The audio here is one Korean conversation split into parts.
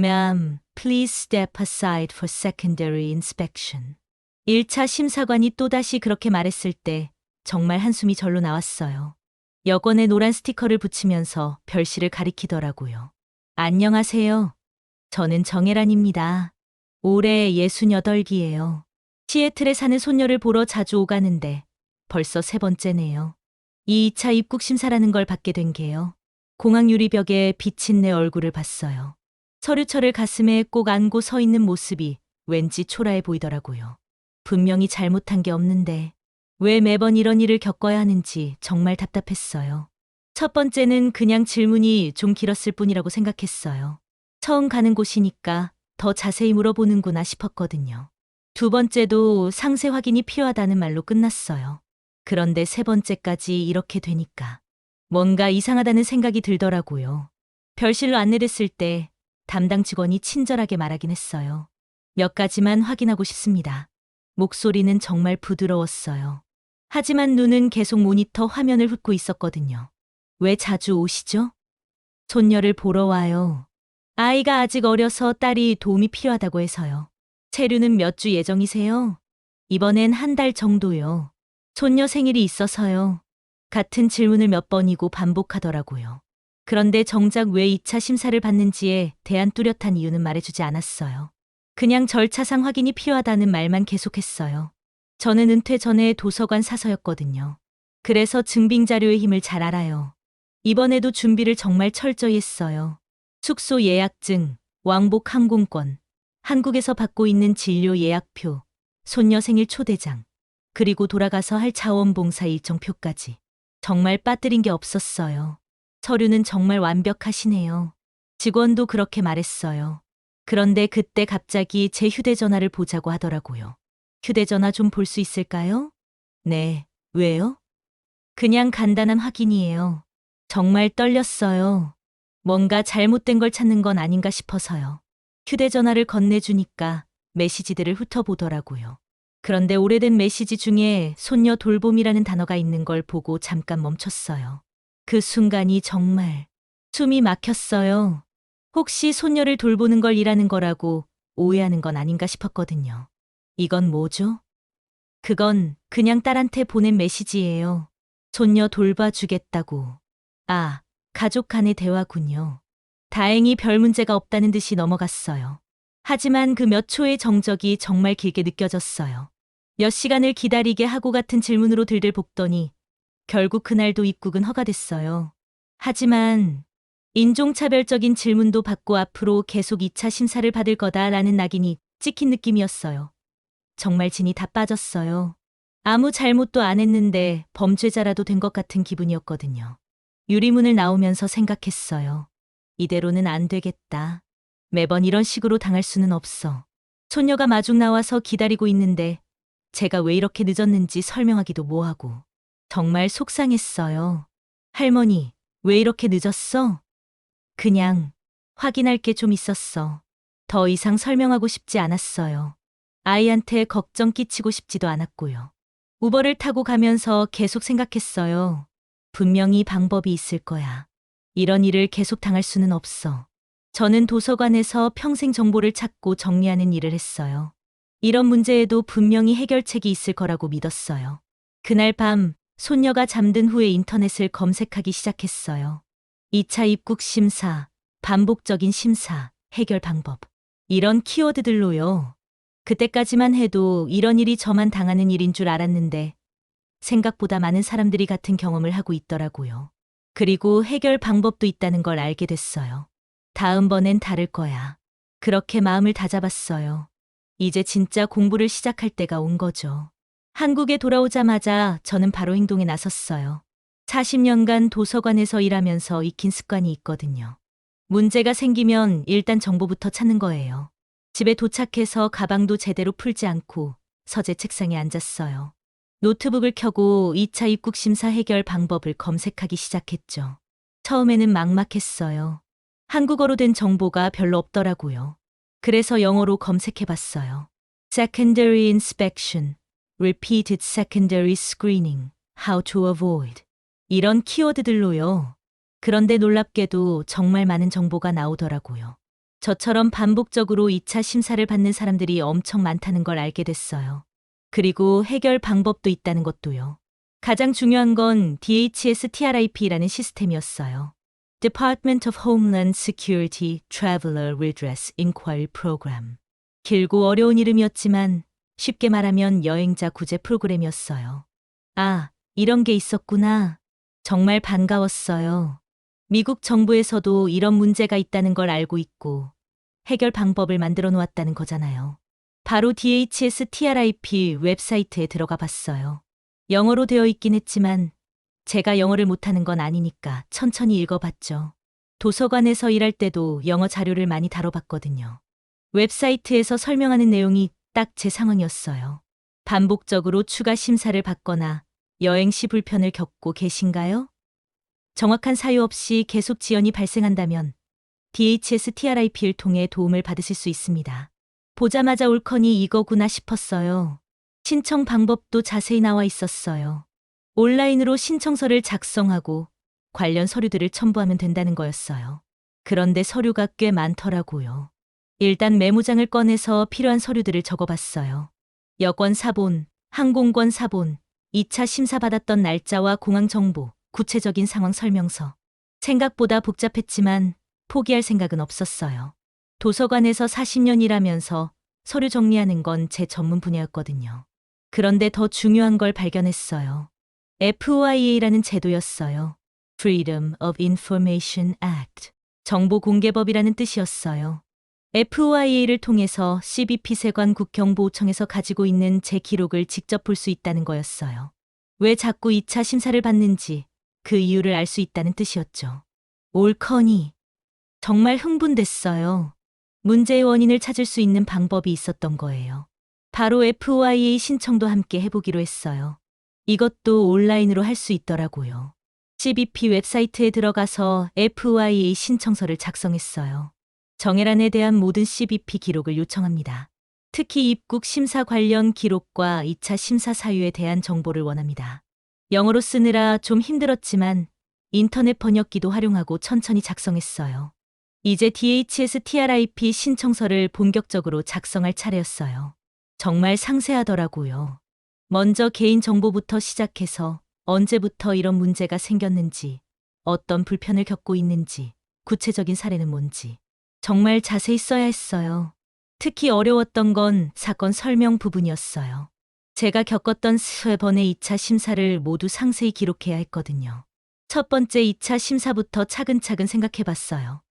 Ma'am, please step aside for secondary inspection. 1차 심사관이 또다시 그렇게 말했을 때 정말 한숨이 절로 나왔어요. 여권에 노란 스티커를 붙이면서 별실을 가리키더라고요. 안녕하세요. 저는 정혜란입니다. 올해 68기예요. 시애틀에 사는 손녀를 보러 자주 오가는데 벌써 세 번째네요. 이 2차 입국 심사라는 걸 받게 된 게요. 공항 유리벽에 비친 내 얼굴을 봤어요. 서류철을 가슴에 꼭 안고 서 있는 모습이 왠지 초라해 보이더라고요. 분명히 잘못한 게 없는데 왜 매번 이런 일을 겪어야 하는지 정말 답답했어요. 첫 번째는 그냥 질문이 좀 길었을 뿐이라고 생각했어요. 처음 가는 곳이니까 더 자세히 물어보는구나 싶었거든요. 두 번째도 상세 확인이 필요하다는 말로 끝났어요. 그런데 세 번째까지 이렇게 되니까 뭔가 이상하다는 생각이 들더라고요. 별실로 안내됐을 때 담당 직원이 친절하게 말하긴 했어요. 몇 가지만 확인하고 싶습니다. 목소리는 정말 부드러웠어요. 하지만 눈은 계속 모니터 화면을 훑고 있었거든요. 왜 자주 오시죠? 손녀를 보러 와요. 아이가 아직 어려서 딸이 도움이 필요하다고 해서요. 체류는 몇 주 예정이세요? 이번엔 한 달 정도요. 손녀 생일이 있어서요. 같은 질문을 몇 번이고 반복하더라고요. 그런데 정작 왜 2차 심사를 받는지에 대한 뚜렷한 이유는 말해주지 않았어요. 그냥 절차상 확인이 필요하다는 말만 계속했어요. 저는 은퇴 전에 도서관 사서였거든요. 그래서 증빙 자료의 힘을 잘 알아요. 이번에도 준비를 정말 철저히 했어요. 숙소 예약증, 왕복 항공권, 한국에서 받고 있는 진료 예약표, 손녀 생일 초대장, 그리고 돌아가서 할 자원봉사 일정표까지. 정말 빠뜨린 게 없었어요. 서류는 정말 완벽하시네요. 직원도 그렇게 말했어요. 그런데 그때 갑자기 제 휴대전화를 보자고 하더라고요. 휴대전화 좀 볼 수 있을까요? 네, 왜요? 그냥 간단한 확인이에요. 정말 떨렸어요. 뭔가 잘못된 걸 찾는 건 아닌가 싶어서요. 휴대전화를 건네주니까 메시지들을 훑어보더라고요. 그런데 오래된 메시지 중에 손녀 돌봄이라는 단어가 있는 걸 보고 잠깐 멈췄어요. 그 순간이 정말 숨이 막혔어요. 혹시 손녀를 돌보는 걸 일하는 거라고 오해하는 건 아닌가 싶었거든요. 이건 뭐죠? 그건 그냥 딸한테 보낸 메시지예요. 손녀 돌봐주겠다고. 아, 가족 간의 대화군요. 다행히 별 문제가 없다는 듯이 넘어갔어요. 하지만 그 몇 초의 정적이 정말 길게 느껴졌어요. 몇 시간을 기다리게 하고 같은 질문으로 들들 볶더니 결국 그날도 입국은 허가됐어요. 하지만 인종차별적인 질문도 받고 앞으로 계속 2차 심사를 받을 거다라는 낙인이 찍힌 느낌이었어요. 정말 진이 다 빠졌어요. 아무 잘못도 안 했는데 범죄자라도 된 것 같은 기분이었거든요. 유리문을 나오면서 생각했어요. 이대로는 안 되겠다. 매번 이런 식으로 당할 수는 없어. 손녀가 마중 나와서 기다리고 있는데 제가 왜 이렇게 늦었는지 설명하기도 뭐하고. 정말 속상했어요. 할머니, 왜 이렇게 늦었어? 그냥 확인할 게 좀 있었어. 더 이상 설명하고 싶지 않았어요. 아이한테 걱정 끼치고 싶지도 않았고요. 우버를 타고 가면서 계속 생각했어요. 분명히 방법이 있을 거야. 이런 일을 계속 당할 수는 없어. 저는 도서관에서 평생 정보를 찾고 정리하는 일을 했어요. 이런 문제에도 분명히 해결책이 있을 거라고 믿었어요. 그날 밤 손녀가 잠든 후에 인터넷을 검색하기 시작했어요. 2차 입국 심사, 반복적인 심사, 해결 방법. 이런 키워드들로요. 그때까지만 해도 이런 일이 저만 당하는 일인 줄 알았는데 생각보다 많은 사람들이 같은 경험을 하고 있더라고요. 그리고 해결 방법도 있다는 걸 알게 됐어요. 다음번엔 다를 거야. 그렇게 마음을 다잡았어요. 이제 진짜 공부를 시작할 때가 온 거죠. 한국에 돌아오자마자 저는 바로 행동에 나섰어요. 40년간 도서관에서 일하면서 익힌 습관이 있거든요. 문제가 생기면 일단 정보부터 찾는 거예요. 집에 도착해서 가방도 제대로 풀지 않고 서재 책상에 앉았어요. 노트북을 켜고 2차 입국 심사 해결 방법을 검색하기 시작했죠. 처음에는 막막했어요. 한국어로 된 정보가 별로 없더라고요. 그래서 영어로 검색해봤어요. Secondary inspection, repeated secondary screening, how to avoid. 이런 키워드들로요. 그런데 놀랍게도 정말 많은 정보가 나오더라고요. 저처럼 반복적으로 2차 심사를 받는 사람들이 엄청 많다는 걸 알게 됐어요. 그리고 해결 방법도 있다는 것도요. 가장 중요한 건 DHS-TRIP라는 시스템이었어요. Department of Homeland Security Traveler Redress Inquiry Program. 길고 어려운 이름이었지만 쉽게 말하면 여행자 구제 프로그램이었어요. 아, 이런 게 있었구나. 정말 반가웠어요. 미국 정부에서도 이런 문제가 있다는 걸 알고 있고 해결 방법을 만들어 놓았다는 거잖아요. 바로 DHS-TRIP 웹사이트에 들어가 봤어요. 영어로 되어 있긴 했지만 제가 영어를 못하는 건 아니니까 천천히 읽어봤죠. 도서관에서 일할 때도 영어 자료를 많이 다뤄봤거든요. 웹사이트에서 설명하는 내용이 딱 제 상황이었어요. 반복적으로 추가 심사를 받거나 여행 시 불편을 겪고 계신가요? 정확한 사유 없이 계속 지연이 발생한다면 DHS-TRIP를 통해 도움을 받으실 수 있습니다. 보자마자 올커니 이거구나 싶었어요. 신청 방법도 자세히 나와 있었어요. 온라인으로 신청서를 작성하고 관련 서류들을 첨부하면 된다는 거였어요. 그런데 서류가 꽤 많더라고요. 일단 메모장을 꺼내서 필요한 서류들을 적어봤어요. 여권 사본, 항공권 사본, 2차 심사 받았던 날짜와 공항 정보, 구체적인 상황 설명서. 생각보다 복잡했지만 포기할 생각은 없었어요. 도서관에서 40년 일하면서 서류 정리하는 건 제 전문 분야였거든요. 그런데 더 중요한 걸 발견했어요. FOIA라는 제도였어요. Freedom of Information Act. 정보공개법이라는 뜻이었어요. FOIA를 통해서 CBP 세관 국경보호청에서 가지고 있는 제 기록을 직접 볼 수 있다는 거였어요. 왜 자꾸 2차 심사를 받는지 그 이유를 알 수 있다는 뜻이었죠. 올커니. 정말 흥분됐어요. 문제의 원인을 찾을 수 있는 방법이 있었던 거예요. 바로 FOIA 신청도 함께 해보기로 했어요. 이것도 온라인으로 할 수 있더라고요. CBP 웹사이트에 들어가서 FOIA 신청서를 작성했어요. 정혜란에 대한 모든 CBP 기록을 요청합니다. 특히 입국 심사 관련 기록과 2차 심사 사유에 대한 정보를 원합니다. 영어로 쓰느라 좀 힘들었지만 인터넷 번역기도 활용하고 천천히 작성했어요. 이제 DHS-TRIP 신청서를 본격적으로 작성할 차례였어요. 정말 상세하더라고요. 먼저 개인정보부터 시작해서 언제부터 이런 문제가 생겼는지, 어떤 불편을 겪고 있는지, 구체적인 사례는 뭔지 정말 자세히 써야 했어요. 특히 어려웠던 건 사건 설명 부분이었어요. 제가 겪었던 3번의 2차 심사를 모두 상세히 기록해야 했거든요. 첫 번째 2차 심사부터 차근차근 생각해봤어요.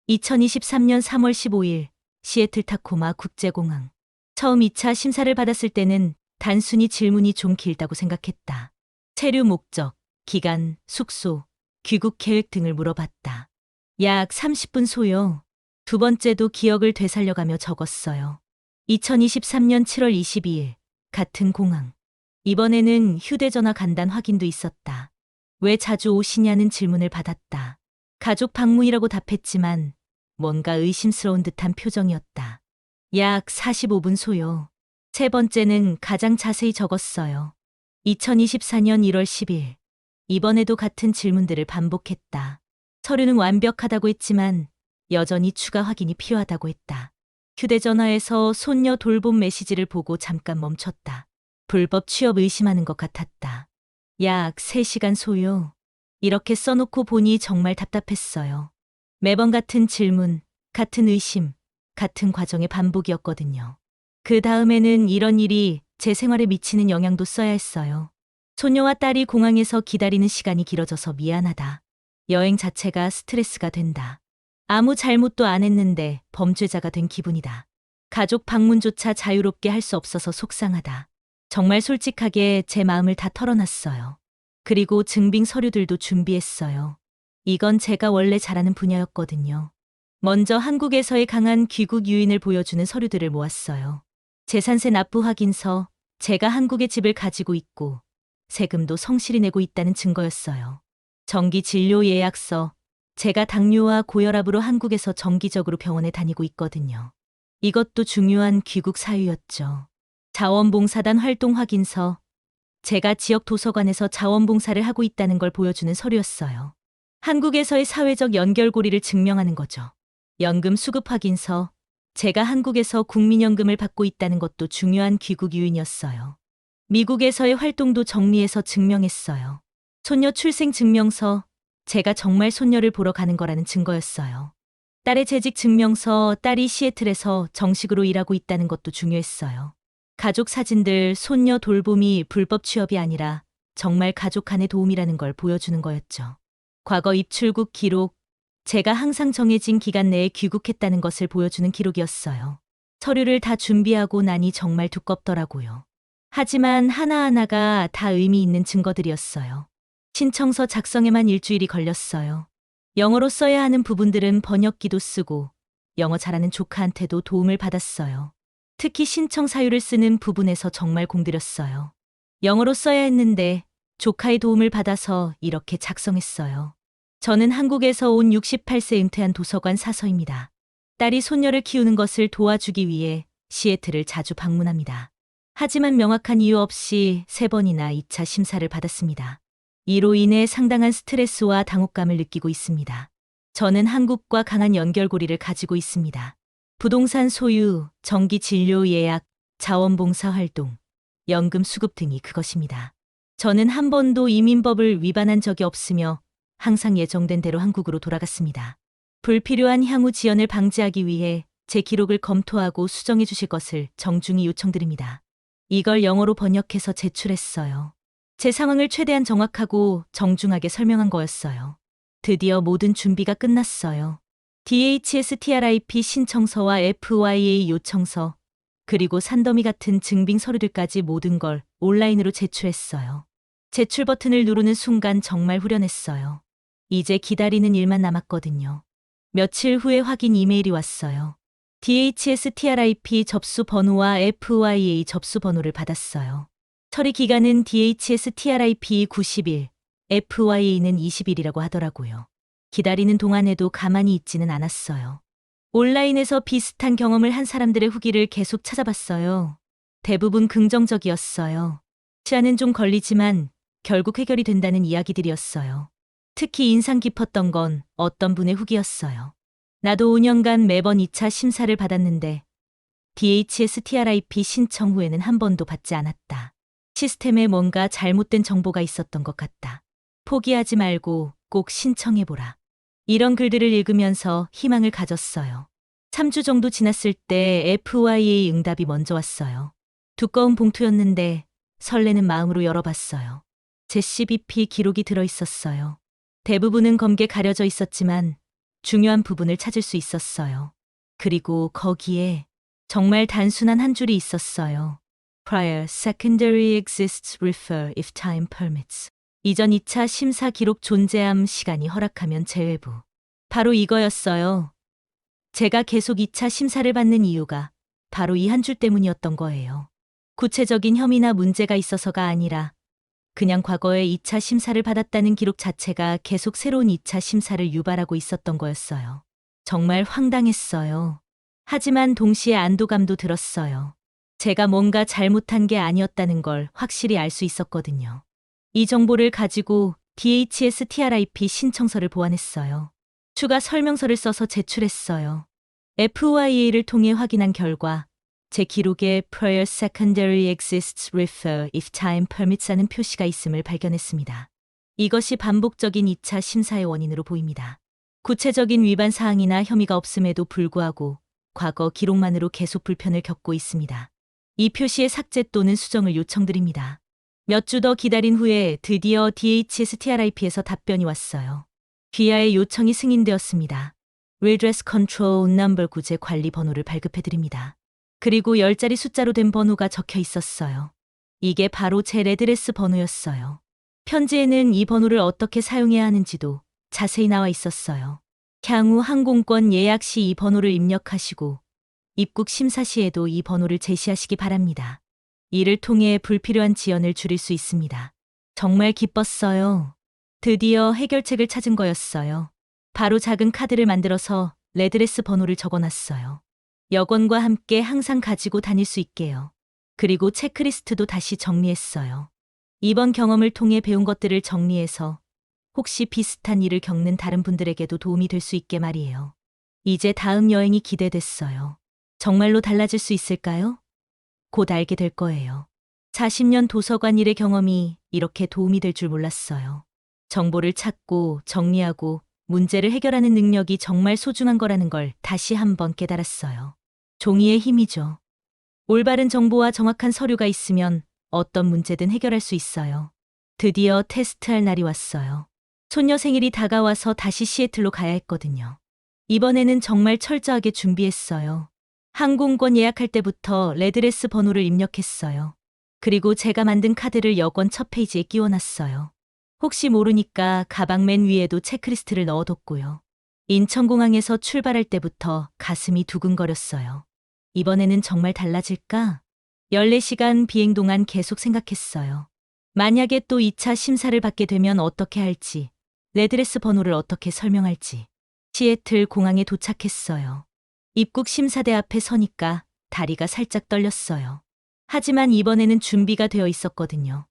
2023년 3월 15일 시애틀 타코마 국제공항. 처음 2차 심사를 받았을 때는 단순히 질문이 좀 길다고 생각했다. 체류 목적, 기간, 숙소, 귀국 계획 등을 물어봤다. 약 30분 소요. 두 번째도 기억을 되살려가며 적었어요. 2023년 7월 22일 같은 공항. 이번에는 휴대전화 간단 확인도 있었다. 왜 자주 오시냐는 질문을 받았다. 가족 방문이라고 답했지만 뭔가 의심스러운 듯한 표정이었다. 약 45분 소요. 세 번째는 가장 자세히 적었어요. 2024년 1월 10일. 이번에도 같은 질문들을 반복했다. 서류는 완벽하다고 했지만 여전히 추가 확인이 필요하다고 했다. 휴대전화에서 손녀 돌봄 메시지를 보고 잠깐 멈췄다. 불법 취업 의심하는 것 같았다. 약 3시간 소요. 이렇게 써놓고 보니 정말 답답했어요. 매번 같은 질문, 같은 의심, 같은 과정의 반복이었거든요. 그 다음에는 이런 일이 제 생활에 미치는 영향도 써야 했어요. 손녀와 딸이 공항에서 기다리는 시간이 길어져서 미안하다. 여행 자체가 스트레스가 된다. 아무 잘못도 안 했는데 범죄자가 된 기분이다. 가족 방문조차 자유롭게 할 수 없어서 속상하다. 정말 솔직하게 제 마음을 다 털어놨어요. 그리고 증빙 서류들도 준비했어요. 이건 제가 원래 잘하는 분야였거든요. 먼저 한국에서의 강한 귀국 유인을 보여주는 서류들을 모았어요. 재산세 납부 확인서, 제가 한국에 집을 가지고 있고 세금도 성실히 내고 있다는 증거였어요. 정기 진료 예약서, 제가 당뇨와 고혈압으로 한국에서 정기적으로 병원에 다니고 있거든요. 이것도 중요한 귀국 사유였죠. 자원봉사단 활동 확인서, 제가 지역 도서관에서 자원봉사를 하고 있다는 걸 보여주는 서류였어요. 한국에서의 사회적 연결고리를 증명하는 거죠. 연금 수급 확인서, 제가 한국에서 국민연금을 받고 있다는 것도 중요한 귀국 요인이었어요. 미국에서의 활동도 정리해서 증명했어요. 손녀 출생 증명서, 제가 정말 손녀를 보러 가는 거라는 증거였어요. 딸의 재직 증명서, 딸이 시애틀에서 정식으로 일하고 있다는 것도 중요했어요. 가족 사진들, 손녀 돌봄이 불법 취업이 아니라 정말 가족 간의 도움이라는 걸 보여주는 거였죠. 과거 입출국 기록, 제가 항상 정해진 기간 내에 귀국했다는 것을 보여주는 기록이었어요. 서류를 다 준비하고 나니 정말 두껍더라고요. 하지만 하나하나가 다 의미 있는 증거들이었어요. 신청서 작성에만 일주일이 걸렸어요. 영어로 써야 하는 부분들은 번역기도 쓰고 영어 잘하는 조카한테도 도움을 받았어요. 특히 신청 사유를 쓰는 부분에서 정말 공들였어요. 영어로 써야 했는데 조카의 도움을 받아서 이렇게 작성했어요. 저는 한국에서 온 68세 은퇴한 도서관 사서입니다. 딸이 손녀를 키우는 것을 도와주기 위해 시애틀을 자주 방문합니다. 하지만 명확한 이유 없이 3번이나 2차 심사를 받았습니다. 이로 인해 상당한 스트레스와 당혹감을 느끼고 있습니다. 저는 한국과 강한 연결고리를 가지고 있습니다. 부동산 소유, 정기 진료 예약, 자원봉사 활동, 연금 수급 등이 그것입니다. 저는 한 번도 이민법을 위반한 적이 없으며 항상 예정된 대로 한국으로 돌아갔습니다. 불필요한 향후 지연을 방지하기 위해 제 기록을 검토하고 수정해 주실 것을 정중히 요청드립니다. 이걸 영어로 번역해서 제출했어요. 제 상황을 최대한 정확하고 정중하게 설명한 거였어요. 드디어 모든 준비가 끝났어요. DHSTRIP 신청서와 FYA 요청서, 그리고 산더미 같은 증빙 서류들까지 모든 걸 온라인으로 제출했어요. 제출 버튼을 누르는 순간 정말 후련했어요. 이제 기다리는 일만 남았거든요. 며칠 후에 확인 이메일이 왔어요. DHSTRIP 접수 번호와 FYA 접수 번호를 받았어요. 처리 기간은 DHSTRIP 90일, FYA는 20일이라고 하더라고요. 기다리는 동안에도 가만히 있지는 않았어요. 온라인에서 비슷한 경험을 한 사람들의 후기를 계속 찾아봤어요. 대부분 긍정적이었어요. 시간은 좀 걸리지만 결국 해결이 된다는 이야기들이었어요. 특히 인상 깊었던 건 어떤 분의 후기였어요. 나도 5년간 매번 2차 심사를 받았는데 DHSTRIP 신청 후에는 한 번도 받지 않았다. 시스템에 뭔가 잘못된 정보가 있었던 것 같다. 포기하지 말고 꼭 신청해보라. 이런 글들을 읽으면서 희망을 가졌어요. 3주 정도 지났을 때 FYA 응답이 먼저 왔어요. 두꺼운 봉투였는데 설레는 마음으로 열어봤어요. 제 CBP 기록이 들어있었어요. 대부분은 검게 가려져 있었지만 중요한 부분을 찾을 수 있었어요. 그리고 거기에 정말 단순한 한 줄이 있었어요. Prior secondary exists refer if time permits. 이전 2차 심사 기록 존재함 시간이 허락하면 재외부. 바로 이거였어요. 제가 계속 2차 심사를 받는 이유가 바로 이 한 줄 때문이었던 거예요. 구체적인 혐의나 문제가 있어서가 아니라 그냥 과거에 2차 심사를 받았다는 기록 자체가 계속 새로운 2차 심사를 유발하고 있었던 거였어요. 정말 황당했어요. 하지만 동시에 안도감도 들었어요. 제가 뭔가 잘못한 게 아니었다는 걸 확실히 알 수 있었거든요. 이 정보를 가지고 DHSTRIP 신청서를 보완했어요. 추가 설명서를 써서 제출했어요. FYA를 통해 확인한 결과 제 기록에 Prior Secondary Exists Refer if Time Permits라는 표시가 있음을 발견했습니다. 이것이 반복적인 2차 심사의 원인으로 보입니다. 구체적인 위반 사항이나 혐의가 없음에도 불구하고 과거 기록만으로 계속 불편을 겪고 있습니다. 이 표시의 삭제 또는 수정을 요청드립니다. 몇 주 더 기다린 후에 드디어 DHSTRIP에서 답변이 왔어요. 귀하의 요청이 승인되었습니다. Redress Control No. 9제 관리 번호를 발급해드립니다. 그리고 10자리 숫자로 된 번호가 적혀 있었어요. 이게 바로 제 레드레스 번호였어요. 편지에는 이 번호를 어떻게 사용해야 하는지도 자세히 나와 있었어요. 향후 항공권 예약 시 이 번호를 입력하시고 입국 심사 시에도 이 번호를 제시하시기 바랍니다. 이를 통해 불필요한 지연을 줄일 수 있습니다. 정말 기뻤어요. 드디어 해결책을 찾은 거였어요. 바로 작은 카드를 만들어서 레드레스 번호를 적어놨어요. 여권과 함께 항상 가지고 다닐 수 있게요. 그리고 체크리스트도 다시 정리했어요. 이번 경험을 통해 배운 것들을 정리해서 혹시 비슷한 일을 겪는 다른 분들에게도 도움이 될 수 있게 말이에요. 이제 다음 여행이 기대됐어요. 정말로 달라질 수 있을까요? 곧 알게 될 거예요. 40년 도서관 일의 경험이 이렇게 도움이 될 줄 몰랐어요. 정보를 찾고 정리하고 문제를 해결하는 능력이 정말 소중한 거라는 걸 다시 한번 깨달았어요. 종이의 힘이죠. 올바른 정보와 정확한 서류가 있으면 어떤 문제든 해결할 수 있어요. 드디어 테스트할 날이 왔어요. 손녀 생일이 다가와서 다시 시애틀로 가야 했거든요. 이번에는 정말 철저하게 준비했어요. 항공권 예약할 때부터 레드레스 번호를 입력했어요. 그리고 제가 만든 카드를 여권 첫 페이지에 끼워놨어요. 혹시 모르니까 가방 맨 위에도 체크리스트를 넣어뒀고요. 인천공항에서 출발할 때부터 가슴이 두근거렸어요. 이번에는 정말 달라질까? 14시간 비행 동안 계속 생각했어요. 만약에 또 2차 심사를 받게 되면 어떻게 할지, 레드레스 번호를 어떻게 설명할지. 시애틀 공항에 도착했어요. 입국 심사대 앞에 서니까 다리가 살짝 떨렸어요. 하지만 이번에는 준비가 되어 있었거든요.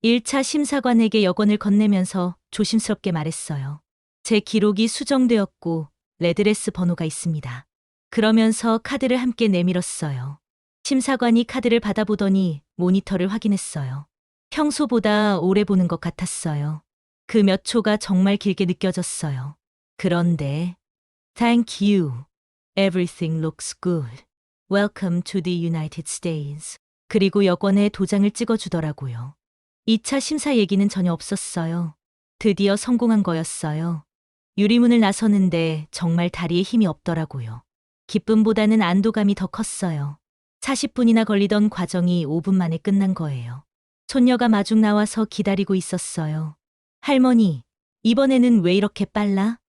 1차 심사관에게 여권을 건네면서 조심스럽게 말했어요. 제 기록이 수정되었고 레드레스 번호가 있습니다. 그러면서 카드를 함께 내밀었어요. 심사관이 카드를 받아보더니 모니터를 확인했어요. 평소보다 오래 보는 것 같았어요. 그 몇 초가 정말 길게 느껴졌어요. 그런데 Thank you. Everything looks good. Welcome to the United States. 그리고 여권에 도장을 찍어주더라고요. 2차 심사 얘기는 전혀 없었어요. 드디어 성공한 거였어요. 유리문을 나서는데 정말 다리에 힘이 없더라고요. 기쁨보다는 안도감이 더 컸어요. 40분이나 걸리던 과정이 5분 만에 끝난 거예요. 손녀가 마중 나와서 기다리고 있었어요. 할머니, 이번에는 왜 이렇게 빨라?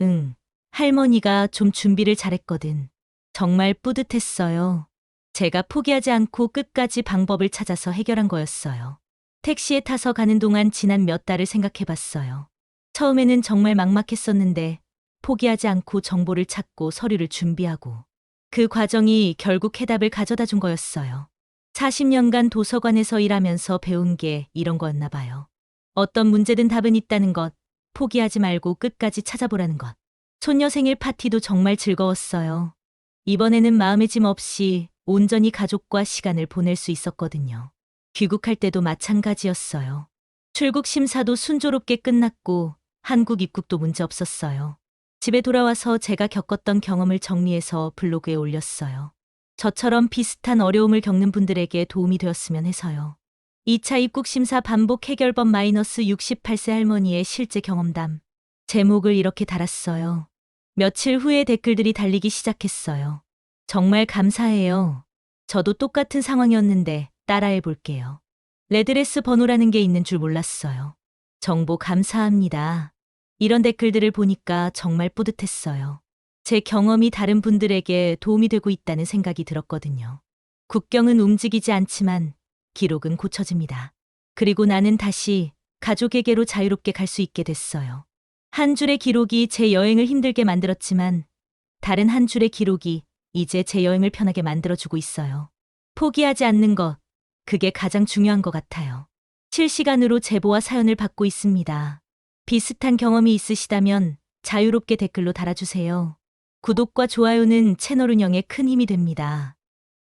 응, 할머니가 좀 준비를 잘했거든. 정말 뿌듯했어요. 제가 포기하지 않고 끝까지 방법을 찾아서 해결한 거였어요. 택시에 타서 가는 동안 지난 몇 달을 생각해 봤어요. 처음에는 정말 막막했었는데 포기하지 않고 정보를 찾고 서류를 준비하고 그 과정이 결국 해답을 가져다 준 거였어요. 40년간 도서관에서 일하면서 배운 게 이런 거였나 봐요. 어떤 문제든 답은 있다는 것, 포기하지 말고 끝까지 찾아보라는 것. 손녀 생일 파티도 정말 즐거웠어요. 이번에는 마음의 짐 없이 온전히 가족과 시간을 보낼 수 있었거든요. 귀국할 때도 마찬가지였어요. 출국 심사도 순조롭게 끝났고 한국 입국도 문제 없었어요. 집에 돌아와서 제가 겪었던 경험을 정리해서 블로그에 올렸어요. 저처럼 비슷한 어려움을 겪는 분들에게 도움이 되었으면 해서요. 2차 입국 심사 반복 해결법 -68세 할머니의 실제 경험담. 제목을 이렇게 달았어요. 며칠 후에 댓글들이 달리기 시작했어요. 정말 감사해요. 저도 똑같은 상황이었는데 따라해 볼게요. 레드레스 번호라는 게 있는 줄 몰랐어요. 정보 감사합니다. 이런 댓글들을 보니까 정말 뿌듯했어요. 제 경험이 다른 분들에게 도움이 되고 있다는 생각이 들었거든요. 국경은 움직이지 않지만 기록은 고쳐집니다. 그리고 나는 다시 가족에게로 자유롭게 갈 수 있게 됐어요. 한 줄의 기록이 제 여행을 힘들게 만들었지만 다른 한 줄의 기록이 이제 제 여행을 편하게 만들어주고 있어요. 포기하지 않는 것, 그게 가장 중요한 것 같아요. 실시간으로 제보와 사연을 받고 있습니다. 비슷한 경험이 있으시다면 자유롭게 댓글로 달아주세요. 구독과 좋아요는 채널 운영에 큰 힘이 됩니다.